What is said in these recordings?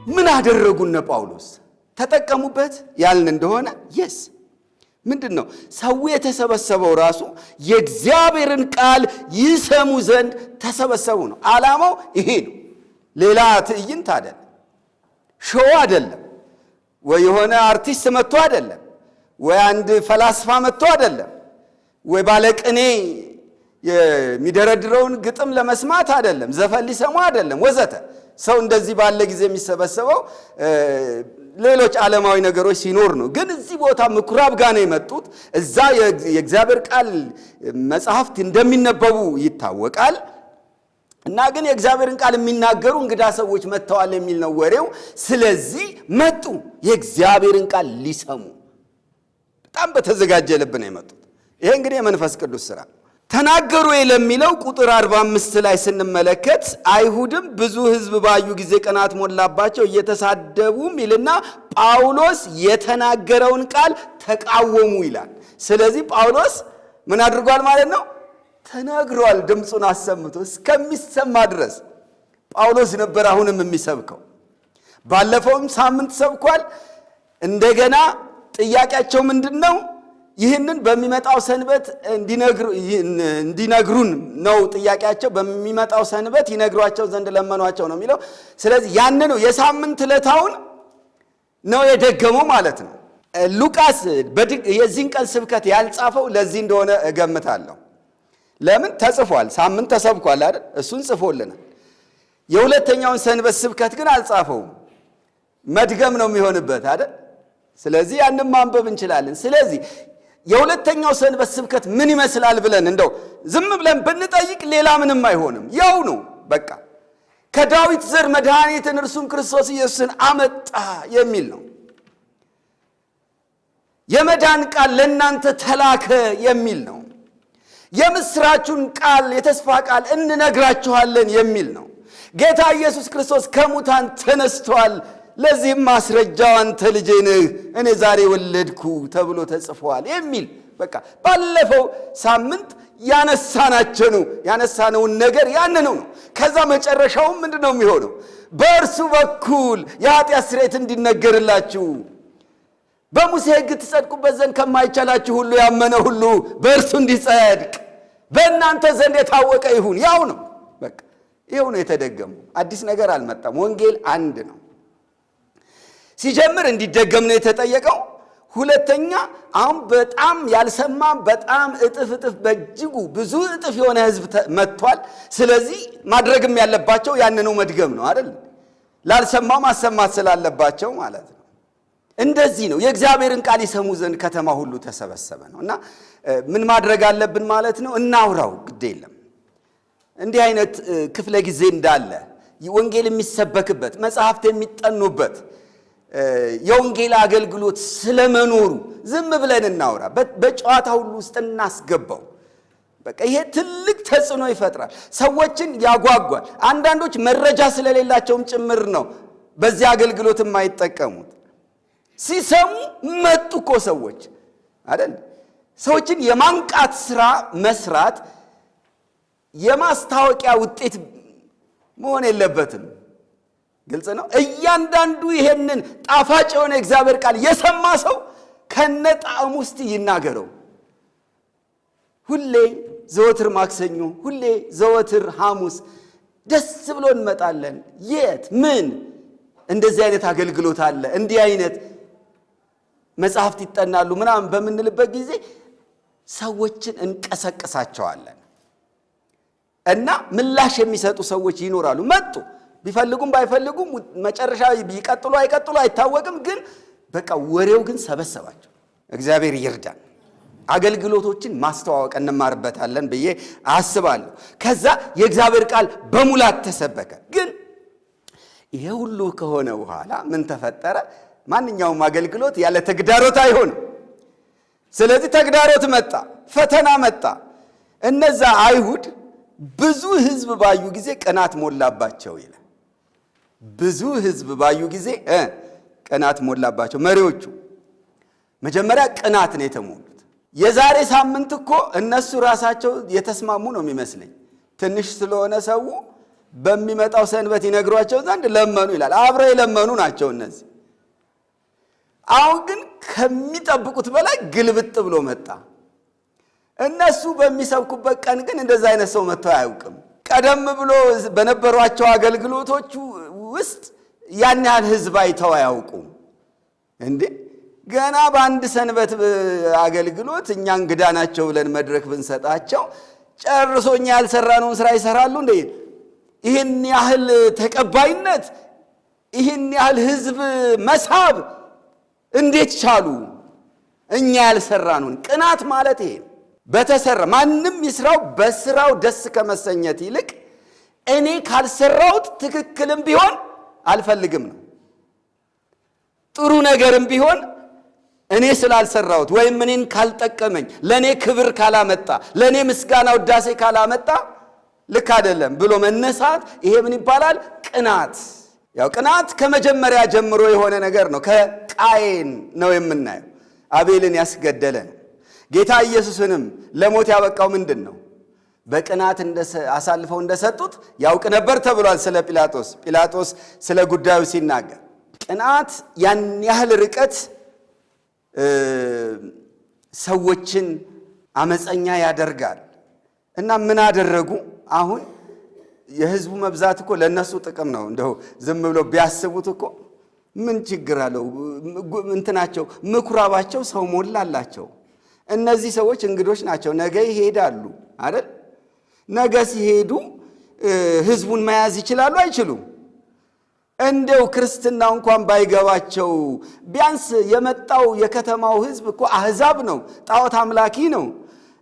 ምን አደረጉነ ጳውሎስ ተጠቀሙበት ያልን እንደሆነ yes ምንድነው ሰው የተሰበሰበው ራሱ የእግዚአብሔርን ቃል ይሰሙ ዘንድ ተሰበሰቡ ነው ዓላማው ይሄ ነው ሌላ ትዕይንት አይደለም ሾው አይደለም ወይ የሆነ አርቲስት መጥቶ አይደለም ወይ አንድ ፈላስፋ መጥቶ አይደለም ወይ ባለቅኔ የሚደረድረውን ግጥም ለመስማት አይደለም ዘፈን ሊሰሙ አይደለም ወዘተ ሰው እንደዚህ ባለ ጊዜ የሚሰበሰበው ሌሎች ዓለማዊ ነገሮች ሲኖር ነው ግን እዚህ ቦታ ምኩራብ ጋር ነው የመጡት እዛ የእግዚአብሔር ቃል መጽሐፍት እንደሚነበቡ ይታወቃል እና ግን የእግዚአብሔርን ቃል የሚናገሩ እንግዳ ሰዎች መጥተዋል የሚል ነው ወሬው ስለዚህ መጡ የእግዚአብሔርን ቃል ሊሰሙ በጣም በተዘጋጀ ልብ ነው የመጡት ይሄ እንግዲህ የመንፈስ ቅዱስ ሥራ ተናገሩ ለሚለው ቁጥር 45 ላይ ስንመለከት አይሁድም ብዙ ሕዝብ ባዩ ጊዜ ቀናት ሞላባቸው እየተሳደቡም ይልና ጳውሎስ የተናገረውን ቃል ተቃወሙ ይላል ስለዚህ ጳውሎስ ምን አድርጓል ማለት ነው ተናግሯል ድምጹን አሰምቶ እስከሚሰማ ድረስ ጳውሎስ ነበር አሁንም የሚሰብከው ባለፈውም ሳምንት ሰብኳል እንደገና ጥያቄያቸው ምንድነው ይህንን በሚመጣው ሰንበት እንዲነግሩን ነው ጥያቄያቸው በሚመጣው ሰንበት ይነግሯቸው ዘንድ ለመኗቸው ነው የሚለው ስለዚህ ያን ነው የሳምንት ዕለታውን ነው የደገመው ማለት ነው ሉቃስ የዚህን ቀን ስብከት ያልጻፈው ለዚህ እንደሆነ እገምታለሁ ለምን ተጽፏል ሳምንት ተሰብኳል አይደል እሱን ጽፎልናል የሁለተኛውን ሰንበት ስብከት ግን አልጻፈውም መድገም ነው የሚሆንበት አይደል ስለዚህ ያንን ማንበብ እንችላለን ስለዚህ የሁለተኛው ሰንበት ስብከት ምን ይመስላል ብለን እንደው ዝም ብለን ብንጠይቅ ሌላ ምንም አይሆንም ያው ነው በቃ ከዳዊት ዘር መድኃኒትን እርሱም ክርስቶስ ኢየሱስን አመጣ የሚል ነው የመዳን ቃል ለእናንተ ተላከ የሚል ነው የምስራቹን ቃል የተስፋ ቃል እንነግራችኋለን የሚል ነው ጌታ ኢየሱስ ክርስቶስ ከሙታን ተነስቷል ለዚህም ማስረጃው አንተ ልጄ ነህ እኔ ዛሬ ወለድኩ ተብሎ ተጽፏል የሚል በቃ ባለፈው ሳምንት ያነሳነውን ነገር ያንነው ነው ከዛ መጨረሻው ምንድነው የሚሆነው በእርሱ በኩል የኃጢአት ስርየት እንዲነገርላችሁ በሙሴ ሕግ ትጸድቁበት ዘንድ ከማይቻላችሁ ሁሉ ያመነ ሁሉ በእርሱ እንዲጸድቅ በእናንተ ዘንድ የታወቀ ይሁን ያው ነው በቃ ይሄው ነው የተደገመው አዲስ ነገር አልመጣም ወንጌል አንድ ነው ሲጀምር እንዲደገም ነው የተጠየቀው ሁለተኛ አሁን በጣም ያልሰማ በጣም እጥፍ በእጅጉ ብዙ እጥፍ የሆነ ህዝብ መጥቷል ስለዚህ ማድረግም ያለባቸው ያንኑ መድገም ነው አይደል ላልሰማው ማሰማት ስላለባቸው ማለት ነው እንደዚህ ነው የእግዚአብሔርን ቃል ይሰሙ ዘንድ ከተማ ሁሉ ተሰበሰበ ነውና ምን ማድረግ አለብን ማለት ነው እናውራው ግድ የለም እንዲህ አይነት ክፍለ ጊዜ እንዳለ ወንጌል የሚሰበክበት መጽሐፍት የሚጠኑበት የወንጌል አገልግሎት ስለመኖሩ ዝም ብለን እናውራ በጨዋታ ሁሉ ውስጥ እናስገባው በቃ ይሄ ትልቅ ተጽዕኖ ይፈጥራል ሰዎችን ያጓጓል አንዳንዶች መረጃ ስለሌላቸውም ጭምር ነው በዚህ አገልግሎት የማይጠቀሙት ሲሰሙ መጡኮ ሰዎች አይደል ሰዎችን የማንቃት ሥራ መስራት የማስታወቂያ ውጤት መሆን የለበትም ግልጽ ነው እያንዳንዱ ይሄንን ጣፋጭ የሆነ እግዚአብሔር ቃል የሰማ ሰው ከነጣዕሙ ውስጥ ይናገረው ሁሌ ዘወትር ማክሰኞ ሁሌ ዘወትር ሐሙስ ደስ ብሎ እንመጣለን የት ምን እንደዚህ አይነት አገልግሎት አለ እንዲህ አይነት መጽሐፍት ይጠናሉ ምናምን በመንልበት ጊዜ ሰዎችን እንቀሰቅሳቸዋለን እና ምላሽ የሚሰጡ ሰዎች ይኖራሉ መጡ ቢፈልጉም ባይፈልጉም መጨረሻ ቢቀጥሉ አይቀጥሉ አይታወቅም ግን በቃ ወሬው ግን ሰበሰባቸው እግዚአብሔር ይርዳን አገልግሎቶችን ማስተዋወቅ እንማርበታለን ብዬ አስባለሁ ከዛ የእግዚአብሔር ቃል በሙላት ተሰበከ ግን ይሄ ሁሉ ከሆነ በኋላ ምን ተፈጠረ ማንኛውም አገልግሎት ያለ ተግዳሮት አይሆንም ስለዚህ ተግዳሮት መጣ ፈተና መጣ እነዛ አይሁድ ብዙ ህዝብ ባዩ ጊዜ ቀናት ሞላባቸው ይላል ብዙ ህዝብ ባዩ ጊዜ ቀናት ሞላባቸው መሪዎቹ መጀመሪያ ቀናት ነው የተሞሉት የዛሬ ሳምንት እኮ እነሱ ራሳቸው የተስማሙ ነው የሚመስለኝ ትንሽ ስለሆነ ሰው በሚመጣው ሰንበት ይነግሯቸው ዘንድ ለመኑ ይላል። አብረው የለመኑ ናቸው እነዚህ። አሁን ግን ከሚጠብቁት በላይ ግልብጥ ብሎ መጣ። እነሱ በሚሰብኩበት ቀን ግን እንደዛ አይነት ሰው መጥቶ አያውቅም። ቀደም ብሎ በነበሯቸው አገልግሎቶች ውስጥ ያን ያህል ሕዝብ አይተው አያውቁም። እንዴ ገና በአንድ ሰንበት አገልግሎት እኛ እንግዳ ናቸው ብለን መድረክ ብንሰጣቸው ጨርሶኛ ያልሰራነውን ስራ ይሰራሉ እንዴ? ይህን ያህል ተቀባይነት፣ ይህን ያህል ሕዝብ መሳብ እንዴት ቻሉ? እኛ ያልሰራነውን። ቅናት ማለት ይሄ በተሰራ ማንም ይስራው በስራው ደስ ከመሰኘት ይልቅ እኔ ካልሰራሁት ትክክልም ቢሆን አልፈልግም ነው። ጥሩ ነገርም ቢሆን እኔ ስላልሰራሁት ወይም እኔን ካልጠቀመኝ፣ ለኔ ክብር ካላመጣ፣ ለኔ ምስጋና ውዳሴ ካላመጣ ልክ አይደለም ብሎ መነሳት፣ ይሄ ምን ይባላል? ቅናት። ያው ቅናት ከመጀመሪያ ጀምሮ የሆነ ነገር ነው። ከቃየን ነው የምናየው። አቤልን ያስገደለ ነው። ጌታ ኢየሱስንም ለሞት ያበቃው ምንድን ነው? በቅናት አሳልፈው እንደሰጡት ያውቅ ነበር ተብሏል ስለ ጲላጦስ። ጲላጦስ ስለ ጉዳዩ ሲናገር ቅናት ያን ያህል ርቀት ሰዎችን አመፀኛ ያደርጋል። እና ምን አደረጉ? አሁን የህዝቡ መብዛት እኮ ለነሱ ጥቅም ነው። እንደው ዝም ብሎ ቢያስቡት እኮ ምን ችግር አለው? እንትናቸው ምኩራባቸው ሰው ሞላላቸው። እነዚህ ሰዎች እንግዶች ናቸው፣ ነገ ይሄዳሉ አይደል? ነገ ሲሄዱ ህዝቡን መያዝ ይችላሉ አይችሉም? እንደው ክርስትናው እንኳን ባይገባቸው ቢያንስ የመጣው የከተማው ህዝብ እኮ አህዛብ ነው፣ ጣዖት አምላኪ ነው።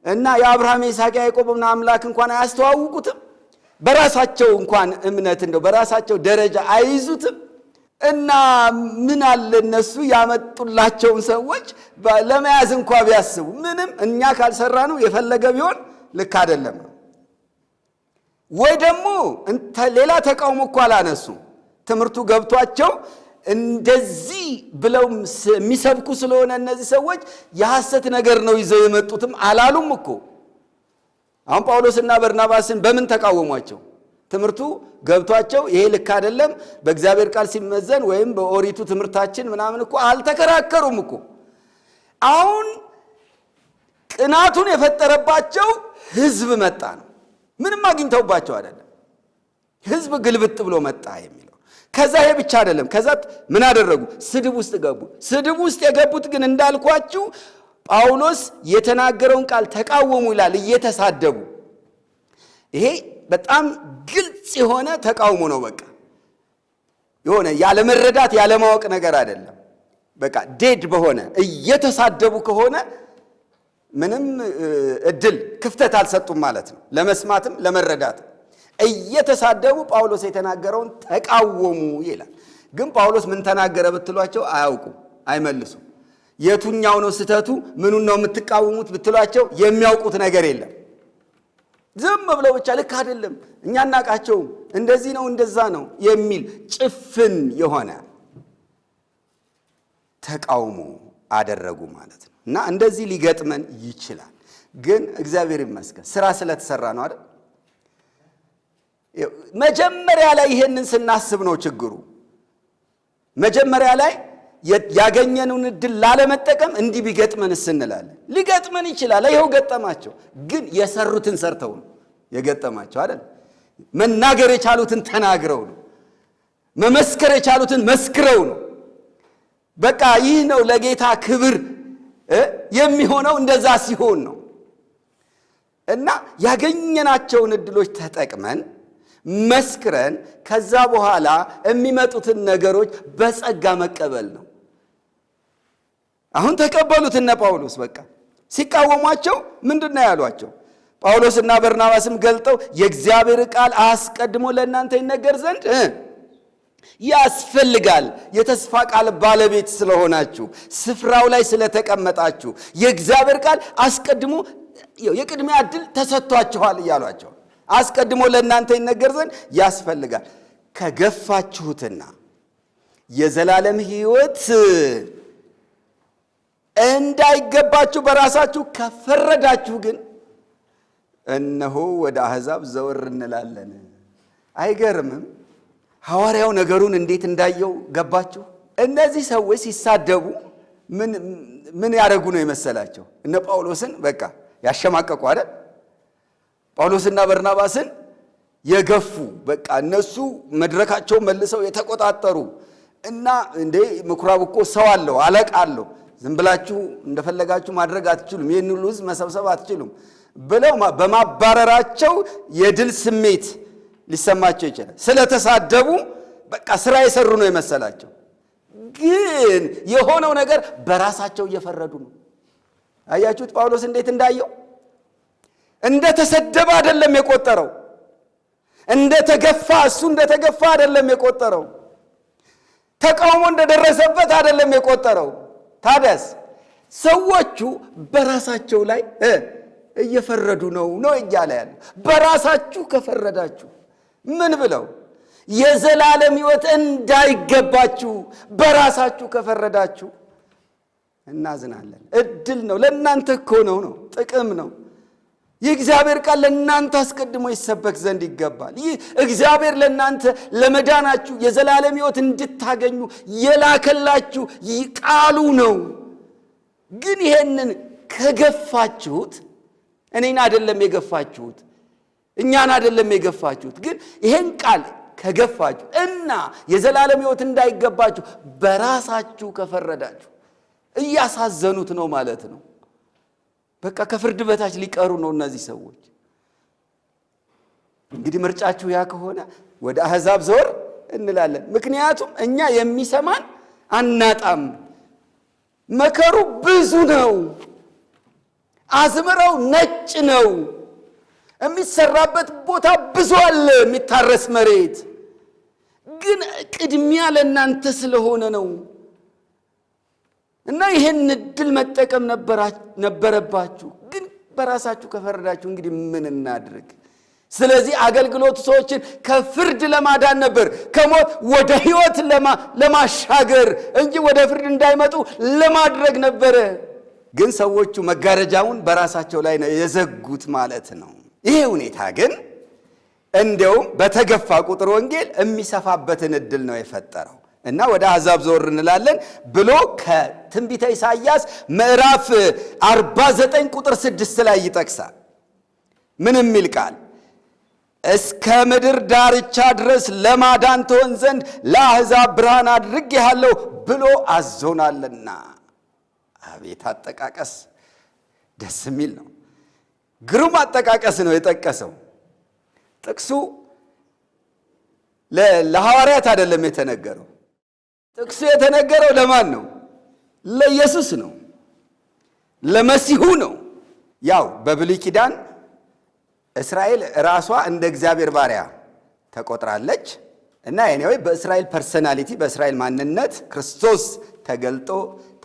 እና የአብርሃም የይስሐቅ ያዕቆብን አምላክ እንኳን አያስተዋውቁትም። በራሳቸው እንኳን እምነት እንደው በራሳቸው ደረጃ አይይዙትም። እና ምን አለ እነሱ ያመጡላቸውን ሰዎች ለመያዝ እንኳን ቢያስቡ ምንም እኛ ካልሰራ ነው የፈለገ ቢሆን ልክ አይደለም። ወይ ደግሞ ሌላ ተቃውሞ እኮ አላነሱ። ትምህርቱ ገብቷቸው እንደዚህ ብለው የሚሰብኩ ስለሆነ እነዚህ ሰዎች የሐሰት ነገር ነው ይዘው የመጡትም አላሉም እኮ። አሁን ጳውሎስና በርናባስን በምን ተቃወሟቸው? ትምህርቱ ገብቷቸው ይሄ ልክ አይደለም በእግዚአብሔር ቃል ሲመዘን ወይም በኦሪቱ ትምህርታችን ምናምን እኮ አልተከራከሩም እኮ። አሁን ቅናቱን የፈጠረባቸው ህዝብ መጣ ነው። ምንም አግኝተውባቸው አይደለም። ህዝብ ግልብጥ ብሎ መጣ የሚለው። ከዛ ይሄ ብቻ አይደለም። ከዛ ምን አደረጉ? ስድብ ውስጥ ገቡ። ስድብ ውስጥ የገቡት ግን እንዳልኳችሁ ጳውሎስ የተናገረውን ቃል ተቃወሙ ይላል፣ እየተሳደቡ። ይሄ በጣም ግልጽ የሆነ ተቃውሞ ነው። በቃ የሆነ ያለ መረዳት ያለ ማወቅ ነገር አይደለም። በቃ ዴድ በሆነ እየተሳደቡ ከሆነ ምንም እድል ክፍተት አልሰጡም ማለት ነው፣ ለመስማትም ለመረዳት። እየተሳደቡ ጳውሎስ የተናገረውን ተቃወሙ ይላል። ግን ጳውሎስ ምን ተናገረ ብትሏቸው አያውቁም፣ አይመልሱም። የቱኛው ነው ስተቱ? ምኑን ነው የምትቃወሙት ብትሏቸው የሚያውቁት ነገር የለም። ዝም ብለው ብቻ ልክ አይደለም እኛ እናቃቸውም፣ እንደዚህ ነው እንደዛ ነው የሚል ጭፍን የሆነ ተቃውሞ አደረጉ ማለት ነው። እና እንደዚህ ሊገጥመን ይችላል። ግን እግዚአብሔር ይመስገን ስራ ስለተሰራ ነው አይደል? መጀመሪያ ላይ ይሄንን ስናስብ ነው ችግሩ። መጀመሪያ ላይ ያገኘነውን እድል ላለመጠቀም እንዲህ ቢገጥመንስ እንላለን። ሊገጥመን ይችላል። ይሄው ገጠማቸው። ግን የሰሩትን ሰርተው ነው የገጠማቸው አይደል? መናገር የቻሉትን ተናግረው ነው፣ መመስከር የቻሉትን መስክረው ነው። በቃ ይህ ነው ለጌታ ክብር የሚሆነው እንደዛ ሲሆን ነው። እና ያገኘናቸውን እድሎች ተጠቅመን መስክረን ከዛ በኋላ የሚመጡትን ነገሮች በጸጋ መቀበል ነው። አሁን ተቀበሉት እነ ጳውሎስ። በቃ ሲቃወሟቸው ምንድነው ያሏቸው? ጳውሎስና በርናባስም ገልጠው የእግዚአብሔር ቃል አስቀድሞ ለእናንተ ይነገር ዘንድ ያስፈልጋል። የተስፋ ቃል ባለቤት ስለሆናችሁ፣ ስፍራው ላይ ስለተቀመጣችሁ የእግዚአብሔር ቃል አስቀድሞ የቅድሚያ ዕድል ተሰጥቷችኋል እያሏቸው አስቀድሞ ለእናንተ ይነገር ዘንድ ያስፈልጋል። ከገፋችሁትና የዘላለም ሕይወት እንዳይገባችሁ በራሳችሁ ከፈረዳችሁ ግን እነሆ ወደ አሕዛብ ዘወር እንላለን። አይገርምም? ሐዋርያው ነገሩን እንዴት እንዳየው ገባችሁ? እነዚህ ሰዎች ሲሳደቡ ምን ያደረጉ ነው የመሰላቸው? እነ ጳውሎስን በቃ ያሸማቀቁ አይደል? ጳውሎስና በርናባስን የገፉ በቃ እነሱ መድረካቸው መልሰው የተቆጣጠሩ እና እንዴ ምኩራብ እኮ ሰው አለው፣ አለቃ አለው፣ ዝም ብላችሁ እንደፈለጋችሁ ማድረግ አትችሉም፣ ይህን ሁሉ ሕዝብ መሰብሰብ አትችሉም ብለው በማባረራቸው የድል ስሜት ሊሰማቸው ይችላል። ስለተሳደቡ በቃ ስራ የሰሩ ነው የመሰላቸው። ግን የሆነው ነገር በራሳቸው እየፈረዱ ነው። አያችሁት ጳውሎስ እንዴት እንዳየው? እንደተሰደበ አይደለም የቆጠረው፣ እንደተገፋ እሱ እንደተገፋ አይደለም የቆጠረው፣ ተቃውሞ እንደደረሰበት አይደለም የቆጠረው። ታዲያስ ሰዎቹ በራሳቸው ላይ እየፈረዱ ነው እያለ ያለ። በራሳችሁ ከፈረዳችሁ ምን ብለው? የዘላለም ሕይወት እንዳይገባችሁ በራሳችሁ ከፈረዳችሁ እናዝናለን። እድል ነው ለእናንተ እኮ ነው ጥቅም ነው። የእግዚአብሔር ቃል ለእናንተ አስቀድሞ ይሰበክ ዘንድ ይገባል። ይህ እግዚአብሔር ለእናንተ ለመዳናችሁ የዘላለም ሕይወት እንድታገኙ የላከላችሁ ቃሉ ነው። ግን ይሄንን ከገፋችሁት፣ እኔን አይደለም የገፋችሁት፣ እኛን አይደለም የገፋችሁት፣ ግን ይሄን ቃል ከገፋችሁ እና የዘላለም ሕይወት እንዳይገባችሁ በራሳችሁ ከፈረዳችሁ እያሳዘኑት ነው ማለት ነው። በቃ ከፍርድ በታች ሊቀሩ ነው እነዚህ ሰዎች። እንግዲህ ምርጫችሁ ያ ከሆነ ወደ አሕዛብ ዞር እንላለን። ምክንያቱም እኛ የሚሰማን አናጣም። መከሩ ብዙ ነው፣ አዝመራው ነጭ ነው፣ የሚሰራበት ቦታ ብዙ አለ፣ የሚታረስ መሬት። ግን ቅድሚያ ለእናንተ ስለሆነ ነው እና ይሄን እድል መጠቀም ነበረባችሁ። ግን በራሳችሁ ከፈረዳችሁ እንግዲህ ምን እናድርግ? ስለዚህ አገልግሎቱ ሰዎችን ከፍርድ ለማዳን ነበር፣ ከሞት ወደ ሕይወት ለማሻገር እንጂ ወደ ፍርድ እንዳይመጡ ለማድረግ ነበረ። ግን ሰዎቹ መጋረጃውን በራሳቸው ላይ ነው የዘጉት ማለት ነው። ይሄ ሁኔታ ግን እንደውም በተገፋ ቁጥር ወንጌል የሚሰፋበትን እድል ነው የፈጠረው። እና ወደ አሕዛብ ዞር እንላለን ብሎ ከትንቢተ ኢሳይያስ ምዕራፍ 49 ቁጥር 6 ላይ ይጠቅሳል። ምን የሚል ቃል? እስከ ምድር ዳርቻ ድረስ ለማዳን ትሆን ዘንድ ለአሕዛብ ብርሃን አድርጌሃለሁ ብሎ አዞናልና። አቤት አጠቃቀስ! ደስ የሚል ነው። ግሩም አጠቃቀስ ነው የጠቀሰው። ጥቅሱ ለሐዋርያት አይደለም የተነገረው። ጥቅሱ የተነገረው ለማን ነው? ለኢየሱስ ነው፣ ለመሲሁ ነው። ያው በብሉይ ኪዳን እስራኤል ራሷ እንደ እግዚአብሔር ባሪያ ተቆጥራለች እና ኤኒዌይ በእስራኤል ፐርሰናሊቲ በእስራኤል ማንነት ክርስቶስ ተገልጦ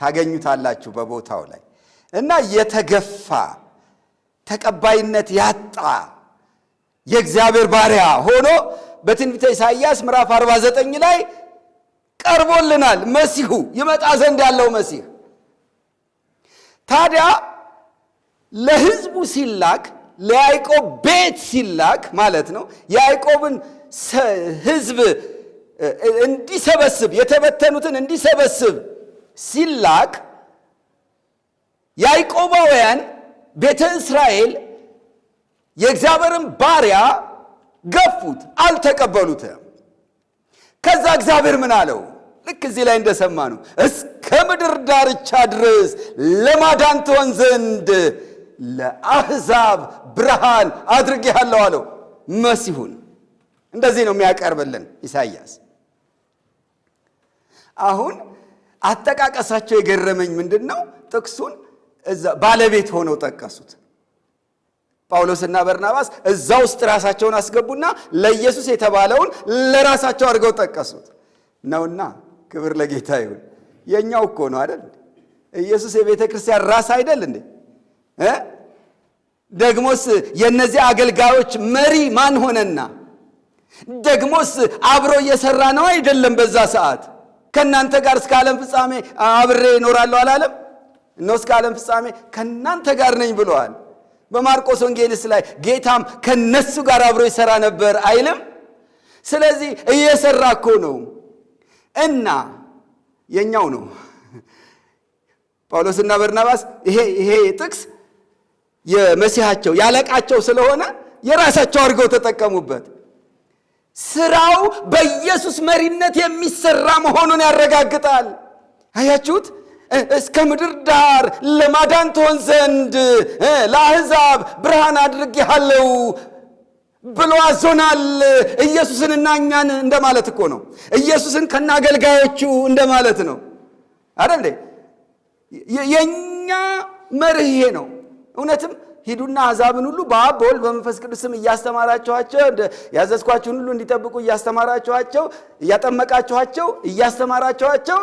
ታገኙታላችሁ በቦታው ላይ እና የተገፋ ተቀባይነት ያጣ የእግዚአብሔር ባሪያ ሆኖ በትንቢተ ኢሳይያስ ምዕራፍ 49 ላይ ቀርቦልናል። መሲሁ ይመጣ ዘንድ ያለው መሲህ ታዲያ ለሕዝቡ ሲላክ ለያዕቆብ ቤት ሲላክ ማለት ነው። ያዕቆብን ሕዝብ እንዲሰበስብ የተበተኑትን እንዲሰበስብ ሲላክ ያዕቆባውያን ቤተ እስራኤል የእግዚአብሔርን ባሪያ ገፉት፣ አልተቀበሉትም። ከዛ እግዚአብሔር ምን አለው? ልክ እዚህ ላይ እንደሰማ ነው። እስከ ምድር ዳርቻ ድረስ ለማዳን ትሆን ዘንድ ለአሕዛብ ብርሃን አድርጌሃለሁ አለው መሲሁን። እንደዚህ ነው የሚያቀርብልን ኢሳይያስ። አሁን አጠቃቀሳቸው የገረመኝ ምንድን ነው? ጥቅሱን እዛ ባለቤት ሆነው ጠቀሱት። ጳውሎስና በርናባስ እዛ ውስጥ ራሳቸውን አስገቡና ለኢየሱስ የተባለውን ለራሳቸው አድርገው ጠቀሱት ነውና፣ ክብር ለጌታ ይሁን። የኛው እኮ ነው አይደል? ኢየሱስ የቤተ ክርስቲያን ራስ አይደል እንዴ? ደግሞስ የነዚህ አገልጋዮች መሪ ማን ሆነና? ደግሞስ አብሮ እየሰራ ነው አይደለም? በዛ ሰዓት ከናንተ ጋር እስከ ዓለም ፍጻሜ አብሬ እኖራለሁ አላለም? እነሆ እስከ ዓለም ፍጻሜ ከናንተ ጋር ነኝ ብለዋል። በማርቆስ ወንጌልስ ላይ ጌታም ከነሱ ጋር አብሮ ይሰራ ነበር አይልም? ስለዚህ እየሰራ እኮ ነው እና የኛው ነው። ጳውሎስና በርናባስ ይሄ ጥቅስ የመሲሐቸው ያለቃቸው ስለሆነ የራሳቸው አድርገው ተጠቀሙበት። ስራው በኢየሱስ መሪነት የሚሰራ መሆኑን ያረጋግጣል። አያችሁት? እስከ ምድር ዳር ለማዳን ትሆን ዘንድ ለአሕዛብ ብርሃን አድርጌሃለሁ ብሎ አዞናል። ኢየሱስንና እኛን እንደማለት እኮ ነው። ኢየሱስን ከናገልጋዮቹ እንደማለት ነው አይደል? የኛ መርህ ይሄ ነው። እውነትም ሂዱና አሕዛብን ሁሉ በአብ በወልድ በመንፈስ ቅዱስም እያስተማራችኋቸው ያዘዝኳችሁን ሁሉ እንዲጠብቁ እያስተማራችኋቸው እያጠመቃችኋቸው እያስተማራችኋቸው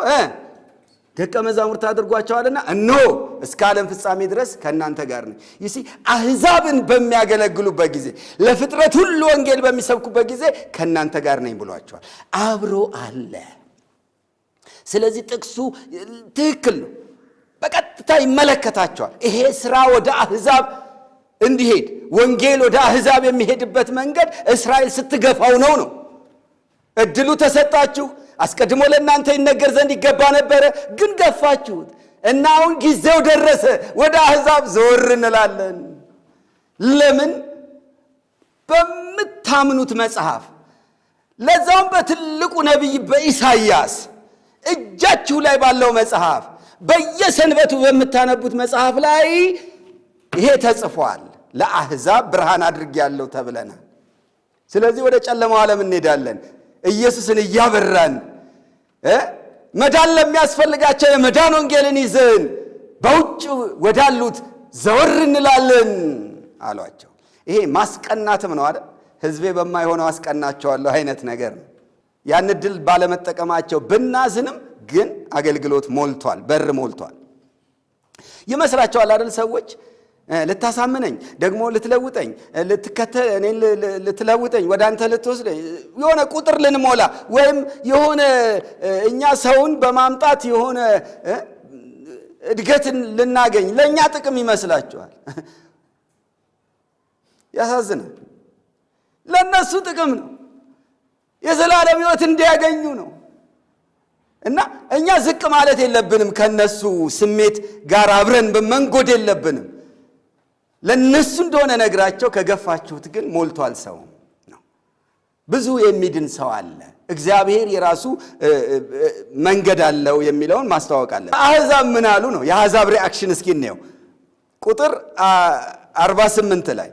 ደቀ መዛሙርት አድርጓቸዋልና እነሆ እስከ ዓለም ፍጻሜ ድረስ ከእናንተ ጋር ነኝ። ይሲ አሕዛብን በሚያገለግሉበት ጊዜ ለፍጥረት ሁሉ ወንጌል በሚሰብኩበት ጊዜ ከእናንተ ጋር ነኝ ብሏቸዋል። አብሮ አለ። ስለዚህ ጥቅሱ ትክክል ነው። በቀጥታ ይመለከታቸዋል። ይሄ ስራ ወደ አሕዛብ እንዲሄድ ወንጌል ወደ አሕዛብ የሚሄድበት መንገድ እስራኤል ስትገፋው ነው። እድሉ ተሰጣችሁ። አስቀድሞ ለእናንተ ይነገር ዘንድ ይገባ ነበረ፣ ግን ገፋችሁት እና አሁን ጊዜው ደረሰ። ወደ አሕዛብ ዞር እንላለን። ለምን? በምታምኑት መጽሐፍ፣ ለዛውም በትልቁ ነቢይ በኢሳይያስ እጃችሁ ላይ ባለው መጽሐፍ፣ በየሰንበቱ በምታነቡት መጽሐፍ ላይ ይሄ ተጽፏል። ለአሕዛብ ብርሃን አድርጌያለሁ ተብለናል። ስለዚህ ወደ ጨለማው ዓለም እንሄዳለን። ኢየሱስን እያበራን መዳን ለሚያስፈልጋቸው የመዳን ወንጌልን ይዘን በውጭ ወዳሉት ዘወር እንላለን አሏቸው። ይሄ ማስቀናትም ነው አይደል? ሕዝቤ በማይሆነው አስቀናቸዋለሁ አይነት ነገር ነው። ያን ዕድል ባለመጠቀማቸው ብናዝንም ግን አገልግሎት ሞልቷል፣ በር ሞልቷል። ይመስላቸዋል አይደል? ሰዎች ልታሳምነኝ ደግሞ ልትለውጠኝ እኔን ልትለውጠኝ ወደ አንተ ልትወስደኝ የሆነ ቁጥር ልንሞላ ወይም የሆነ እኛ ሰውን በማምጣት የሆነ እድገትን ልናገኝ ለእኛ ጥቅም ይመስላቸዋል። ያሳዝናል። ለእነሱ ጥቅም ነው፣ የዘላለም ሕይወት እንዲያገኙ ነው። እና እኛ ዝቅ ማለት የለብንም፣ ከነሱ ስሜት ጋር አብረን መንጎድ የለብንም። ለነሱ እንደሆነ ነግራቸው ከገፋችሁት ግን ሞልቷል ሰው ነው። ብዙ የሚድን ሰው አለ። እግዚአብሔር የራሱ መንገድ አለው የሚለውን ማስተዋወቅ አለ። አሕዛብ ምን አሉ ነው የአሕዛብ ሪአክሽን እስኪ እንየው። ቁጥር 48 ላይ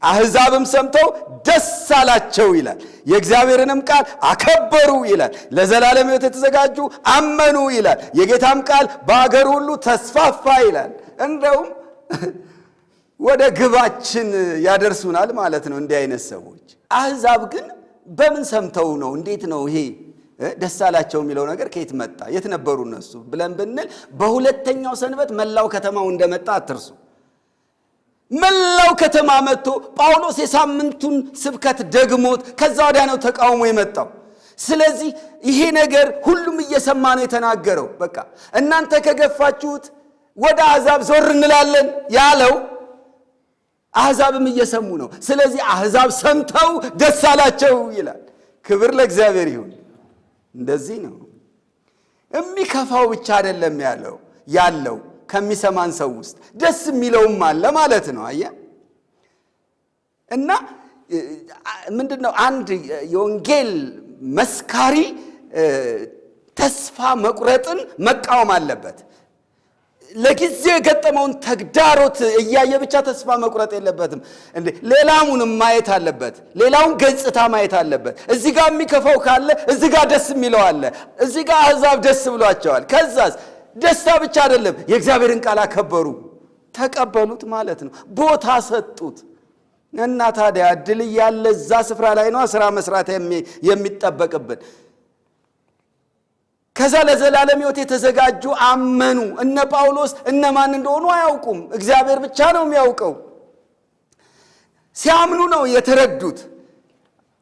አሕዛብም ሰምተው ደስ አላቸው ይላል። የእግዚአብሔርንም ቃል አከበሩ ይላል። ለዘላለም ሕይወት የተዘጋጁ አመኑ ይላል። የጌታም ቃል በአገሩ ሁሉ ተስፋፋ ይላል። እንደውም ወደ ግባችን ያደርሱናል ማለት ነው እንዲህ አይነት ሰዎች። አሕዛብ ግን በምን ሰምተው ነው? እንዴት ነው ይሄ ደስ አላቸው የሚለው ነገር ከየት መጣ? የት ነበሩ እነሱ ብለን ብንል በሁለተኛው ሰንበት መላው ከተማው እንደመጣ አትርሱ። መላው ከተማ መጥቶ ጳውሎስ የሳምንቱን ስብከት ደግሞት ከዛ ወዲያ ነው ተቃውሞ የመጣው። ስለዚህ ይሄ ነገር ሁሉም እየሰማ ነው የተናገረው። በቃ እናንተ ከገፋችሁት ወደ አሕዛብ ዞር እንላለን ያለው አሕዛብም እየሰሙ ነው። ስለዚህ አሕዛብ ሰምተው ደስ አላቸው ይላል። ክብር ለእግዚአብሔር ይሁን። እንደዚህ ነው። የሚከፋው ብቻ አይደለም ያለው ከሚሰማን ሰው ውስጥ ደስ የሚለውም አለ ማለት ነው። አየህ? እና ምንድነው አንድ የወንጌል መስካሪ ተስፋ መቁረጥን መቃወም አለበት። ለጊዜው የገጠመውን ተግዳሮት እያየ ብቻ ተስፋ መቁረጥ የለበትም። ሌላውንም ማየት አለበት። ሌላውን ገጽታ ማየት አለበት። እዚህ ጋር የሚከፋው ካለ እዚህ ጋር ደስ የሚለው አለ። እዚህ ጋር አሕዛብ ደስ ብሏቸዋል። ከዛስ ደስታ ብቻ አይደለም፣ የእግዚአብሔርን ቃል አከበሩ፣ ተቀበሉት ማለት ነው። ቦታ ሰጡት። እና ታዲያ ድል ያለ እዛ ስፍራ ላይ ነው ስራ መስራት የሚጠበቅብን። ከዛ ለዘላለም ሕይወት የተዘጋጁ አመኑ። እነ ጳውሎስ እነማን እንደሆኑ አያውቁም፣ እግዚአብሔር ብቻ ነው የሚያውቀው። ሲያምኑ ነው የተረዱት።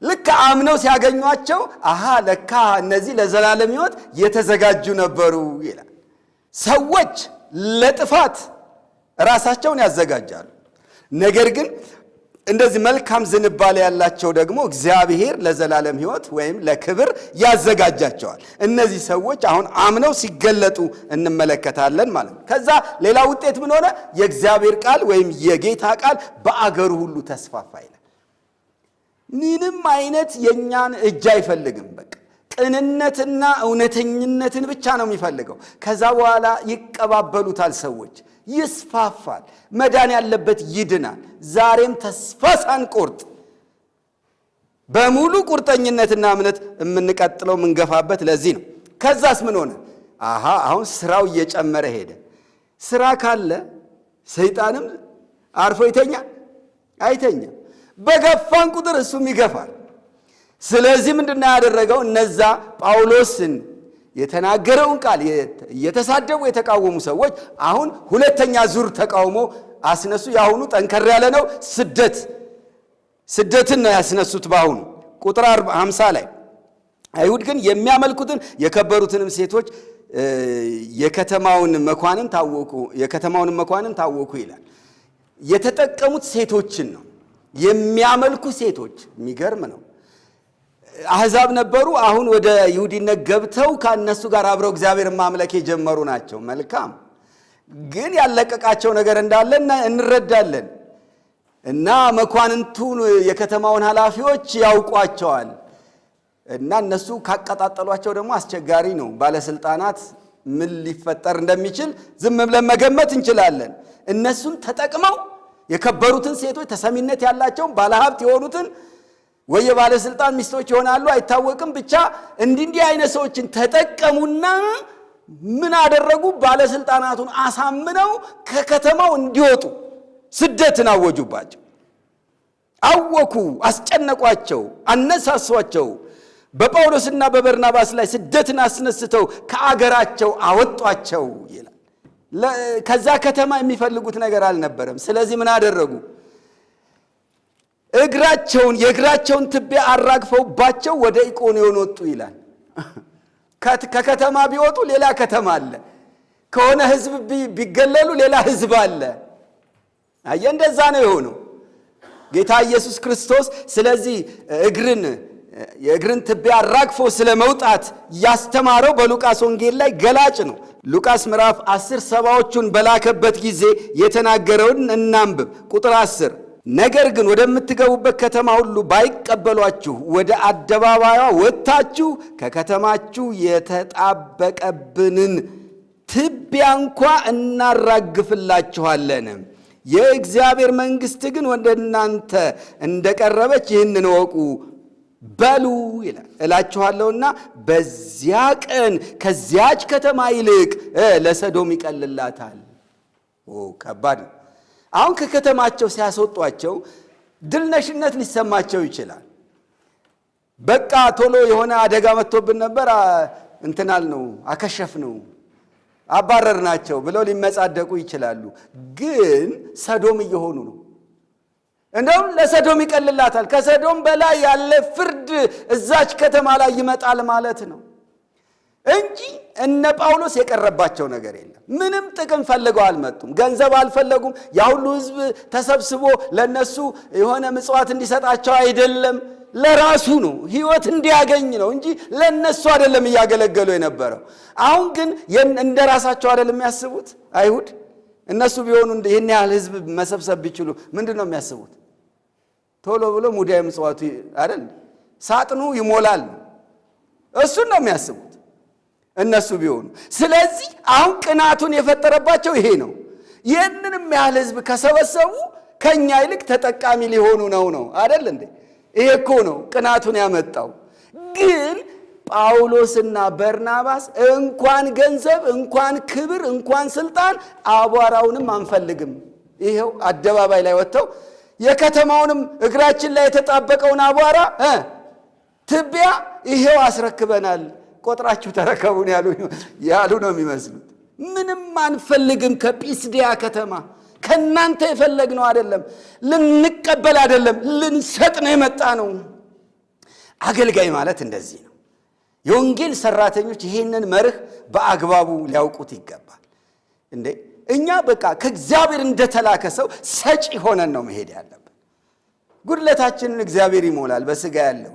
ልክ አምነው ሲያገኟቸው አሃ ለካ እነዚህ ለዘላለም ሕይወት የተዘጋጁ ነበሩ ይላል። ሰዎች ለጥፋት ራሳቸውን ያዘጋጃሉ። ነገር ግን እንደዚህ መልካም ዝንባሌ ያላቸው ደግሞ እግዚአብሔር ለዘላለም ሕይወት ወይም ለክብር ያዘጋጃቸዋል። እነዚህ ሰዎች አሁን አምነው ሲገለጡ እንመለከታለን ማለት ነው። ከዛ ሌላ ውጤት ምን ሆነ? የእግዚአብሔር ቃል ወይም የጌታ ቃል በአገሩ ሁሉ ተስፋፋ ይላል። ምንም አይነት የኛን እጅ አይፈልግም። በቃ ቅንነትና እውነተኝነትን ብቻ ነው የሚፈልገው። ከዛ በኋላ ይቀባበሉታል ሰዎች፣ ይስፋፋል። መዳን ያለበት ይድናል። ዛሬም ተስፋ ሳንቆርጥ በሙሉ ቁርጠኝነትና እምነት የምንቀጥለው የምንገፋበት ለዚህ ነው። ከዛስ ምን ሆነ? አሁን ስራው እየጨመረ ሄደ። ስራ ካለ ሰይጣንም አርፎ ይተኛል? አይተኛም። በገፋን ቁጥር እሱም ይገፋል። ስለዚህ ምንድነው ያደረገው? እነዛ ጳውሎስን የተናገረውን ቃል እየተሳደቡ የተቃወሙ ሰዎች አሁን ሁለተኛ ዙር ተቃውሞ አስነሱ። ያሁኑ ጠንከር ያለ ነው። ስደትን ነው ያስነሱት። ባሁኑ ቁጥር 50 ላይ አይሁድ ግን የሚያመልኩትን የከበሩትንም ሴቶች የከተማውን መኳንን ታወኩ ይላል። የተጠቀሙት ሴቶችን ነው የሚያመልኩ ሴቶች። የሚገርም ነው። አሕዛብ ነበሩ። አሁን ወደ ይሁዲነት ገብተው ከእነሱ ጋር አብረው እግዚአብሔር ማምለክ የጀመሩ ናቸው። መልካም ግን ያለቀቃቸው ነገር እንዳለ እንረዳለን። እና መኳንንቱን የከተማውን ኃላፊዎች ያውቋቸዋል። እና እነሱ ካቀጣጠሏቸው ደግሞ አስቸጋሪ ነው። ባለስልጣናት ምን ሊፈጠር እንደሚችል ዝም ብለን መገመት እንችላለን። እነሱን ተጠቅመው የከበሩትን ሴቶች፣ ተሰሚነት ያላቸውን ባለሀብት የሆኑትን ወይ የባለስልጣን ሚስቶች ይሆናሉ አይታወቅም። ብቻ እንዲህ አይነት ሰዎችን ተጠቀሙና ምን አደረጉ? ባለስልጣናቱን አሳምነው ከከተማው እንዲወጡ ስደትን አወጁባቸው። አወኩ፣ አስጨነቋቸው፣ አነሳሷቸው። በጳውሎስና በበርናባስ ላይ ስደትን አስነስተው ከአገራቸው አወጧቸው ይላል። ከዛ ከተማ የሚፈልጉት ነገር አልነበረም። ስለዚህ ምን አደረጉ? የእግራቸውን ትቢያ አራግፈውባቸው ወደ ኢቆንዮን ወጡ ይላል። ከከተማ ቢወጡ ሌላ ከተማ አለ። ከሆነ ህዝብ ቢገለሉ ሌላ ህዝብ አለ። እንደዛ ነው የሆነው ጌታ ኢየሱስ ክርስቶስ። ስለዚህ የእግርን ትቢያ አራግፎ ስለመውጣት ያስተማረው በሉቃስ ወንጌል ላይ ገላጭ ነው። ሉቃስ ምዕራፍ 10 ሰባዎቹን በላከበት ጊዜ የተናገረውን እናንብብ። ቁጥር 10 ነገር ግን ወደምትገቡበት ከተማ ሁሉ ባይቀበሏችሁ ወደ አደባባይዋ ወጥታችሁ ከከተማችሁ የተጣበቀብንን ትቢያ እንኳ እናራግፍላችኋለን። የእግዚአብሔር መንግሥት ግን ወደ እናንተ እንደቀረበች ይህንን እወቁ በሉ ይላል። እላችኋለሁና በዚያ ቀን ከዚያች ከተማ ይልቅ ለሰዶም ይቀልላታል። ከባድ ነው። አሁን ከከተማቸው ሲያስወጧቸው ድልነሽነት ሊሰማቸው ይችላል። በቃ ቶሎ የሆነ አደጋ መጥቶብን ነበር፣ አከሸፍ ነው፣ አባረር ናቸው ብለው ሊመጻደቁ ይችላሉ። ግን ሰዶም እየሆኑ ነው። እንደውም ለሰዶም ይቀልላታል። ከሰዶም በላይ ያለ ፍርድ እዛች ከተማ ላይ ይመጣል ማለት ነው እንጂ እነ ጳውሎስ የቀረባቸው ነገር የለም። ምንም ጥቅም ፈልገው አልመጡም። ገንዘብ አልፈለጉም። ያ ሁሉ ሕዝብ ተሰብስቦ ለነሱ የሆነ ምጽዋት እንዲሰጣቸው አይደለም፣ ለራሱ ነው፣ ሕይወት እንዲያገኝ ነው እንጂ ለነሱ አይደለም እያገለገሉ የነበረው። አሁን ግን እንደ ራሳቸው አይደለም የሚያስቡት አይሁድ። እነሱ ቢሆኑ ይህን ያህል ሕዝብ መሰብሰብ ቢችሉ ምንድን ነው የሚያስቡት? ቶሎ ብሎ ሙዳየ ምጽዋቱ አይደል ሳጥኑ ይሞላል፣ እሱን ነው የሚያስቡት እነሱ ቢሆኑ። ስለዚህ አሁን ቅናቱን የፈጠረባቸው ይሄ ነው። ይህንንም ያህል ሕዝብ ከሰበሰቡ ከኛ ይልቅ ተጠቃሚ ሊሆኑ ነው አይደል እንዴ? ይሄ እኮ ነው ቅናቱን ያመጣው። ግን ጳውሎስና በርናባስ እንኳን ገንዘብ፣ እንኳን ክብር፣ እንኳን ስልጣን አቧራውንም አንፈልግም። ይሄው አደባባይ ላይ ወጥተው የከተማውንም እግራችን ላይ የተጣበቀውን አቧራ ትቢያ ይሄው አስረክበናል፣ ቆጥራችሁ ተረከቡን ያሉ ነው የሚመስሉት። ምንም አንፈልግም ከጲስዲያ ከተማ፣ ከናንተ የፈለግነው አይደለም፣ ልንቀበል አይደለም፣ ልንሰጥ ነው የመጣ ነው። አገልጋይ ማለት እንደዚህ ነው። የወንጌል ሰራተኞች ይሄንን መርህ በአግባቡ ሊያውቁት ይገባል። እኛ በቃ ከእግዚአብሔር እንደተላከ ሰው ሰጪ ሆነን ነው መሄድ ያለብን። ጉድለታችንን እግዚአብሔር ይሞላል በስጋ ያለው።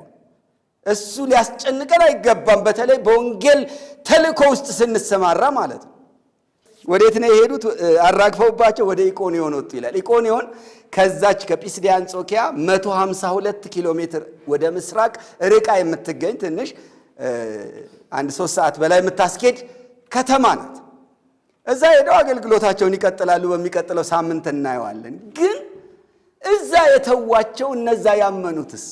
እሱ ሊያስጨንቀን አይገባም። በተለይ በወንጌል ተልእኮ ውስጥ ስንሰማራ ማለት ነው። ወዴት ነው የሄዱት? አራግፈውባቸው ወደ ኢቆንዮን ወጡ ይላል። ኢቆንዮን ከዛች ከጲስድያ አንጾኪያ 152 ኪሎ ሜትር ወደ ምስራቅ ርቃ የምትገኝ ትንሽ አንድ 3 ሰዓት በላይ የምታስኬድ ከተማ ናት። እዛ ሄደው አገልግሎታቸውን ይቀጥላሉ። በሚቀጥለው ሳምንት እናየዋለን። ግን እዛ የተዋቸው እነዛ ያመኑትስ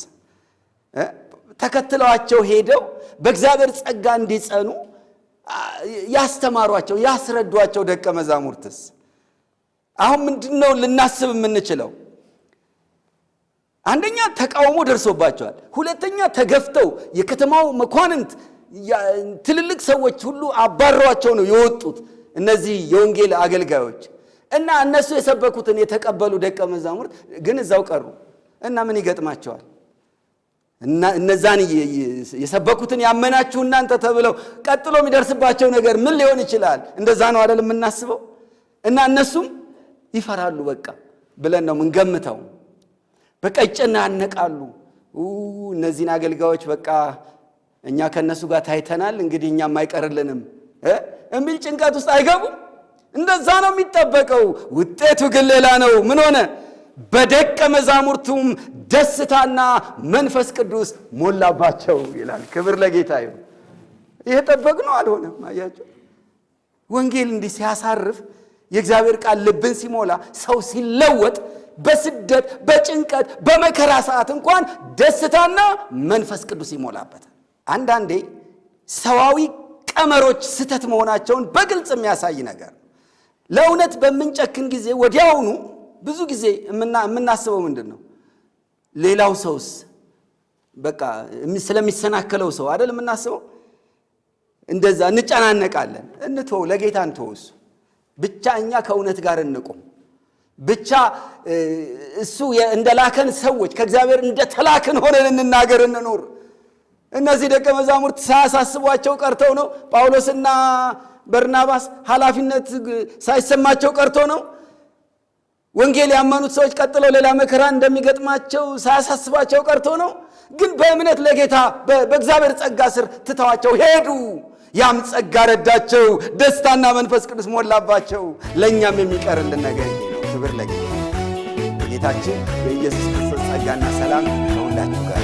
ተከትለዋቸው ሄደው በእግዚአብሔር ጸጋ እንዲጸኑ ያስተማሯቸው ያስረዷቸው ደቀ መዛሙርትስ አሁን ምንድነው ልናስብ የምንችለው? አንደኛ ተቃውሞ ደርሶባቸዋል። ሁለተኛ ተገፍተው የከተማው መኳንንት ትልልቅ ሰዎች ሁሉ አባረዋቸው ነው የወጡት እነዚህ የወንጌል አገልጋዮች። እና እነሱ የሰበኩትን የተቀበሉ ደቀ መዛሙርት ግን እዛው ቀሩ። እና ምን ይገጥማቸዋል? እና እነዛን የሰበኩትን ያመናችሁ እናንተ ተብለው ቀጥሎ የሚደርስባቸው ነገር ምን ሊሆን ይችላል? እንደዛ ነው አይደል የምናስበው? እና እነሱም ይፈራሉ በቃ ብለን ነው ምንገምተው። በቃ ይጨናነቃሉ። እነዚህን አገልጋዮች በቃ እኛ ከነሱ ጋር ታይተናል፣ እንግዲህ እኛም አይቀርልንም የሚል ጭንቀት ውስጥ አይገቡም። እንደዛ ነው የሚጠበቀው። ውጤቱ ግን ሌላ ነው። ምን ሆነ? በደቀ መዛሙርቱም ደስታና መንፈስ ቅዱስ ሞላባቸው ይላል። ክብር ለጌታ ይሁን። የጠበቅነው አልሆነም። አያችሁ፣ ወንጌል እንዲህ ሲያሳርፍ፣ የእግዚአብሔር ቃል ልብን ሲሞላ፣ ሰው ሲለወጥ፣ በስደት በጭንቀት በመከራ ሰዓት እንኳን ደስታና መንፈስ ቅዱስ ይሞላበታል። አንዳንዴ ሰዋዊ ቀመሮች ስተት መሆናቸውን በግልጽ የሚያሳይ ነገር። ለእውነት በምንጨክን ጊዜ ወዲያውኑ ብዙ ጊዜ የምናስበው ምንድን ነው? ሌላው ሰውስ በቃ ስለሚሰናከለው ሰው አይደል የምናስበው? እንደዛ እንጨናነቃለን። እንተው፣ ለጌታ እንተውስ ብቻ እኛ ከእውነት ጋር እንቆም ብቻ። እሱ እንደላከን ሰዎች ከእግዚአብሔር እንደተላከን ሆነን እንናገር፣ እንኖር። እነዚህ ደቀ መዛሙርት ሳያሳስቧቸው ቀርተው ነው? ጳውሎስና በርናባስ ኃላፊነት ሳይሰማቸው ቀርቶ ነው? ወንጌል ያመኑት ሰዎች ቀጥለው ሌላ መከራ እንደሚገጥማቸው ሳያሳስባቸው ቀርቶ ነው? ግን በእምነት ለጌታ በእግዚአብሔር ጸጋ ስር ትተዋቸው ሄዱ። ያም ጸጋ ረዳቸው፣ ደስታና መንፈስ ቅዱስ ሞላባቸው። ለእኛም የሚቀርልን ነገር ይሄ ነው። ክብር ለጌታ። ጌታችን የኢየሱስ ክርስቶስ ጸጋና ሰላም ከሁላችሁ ጋር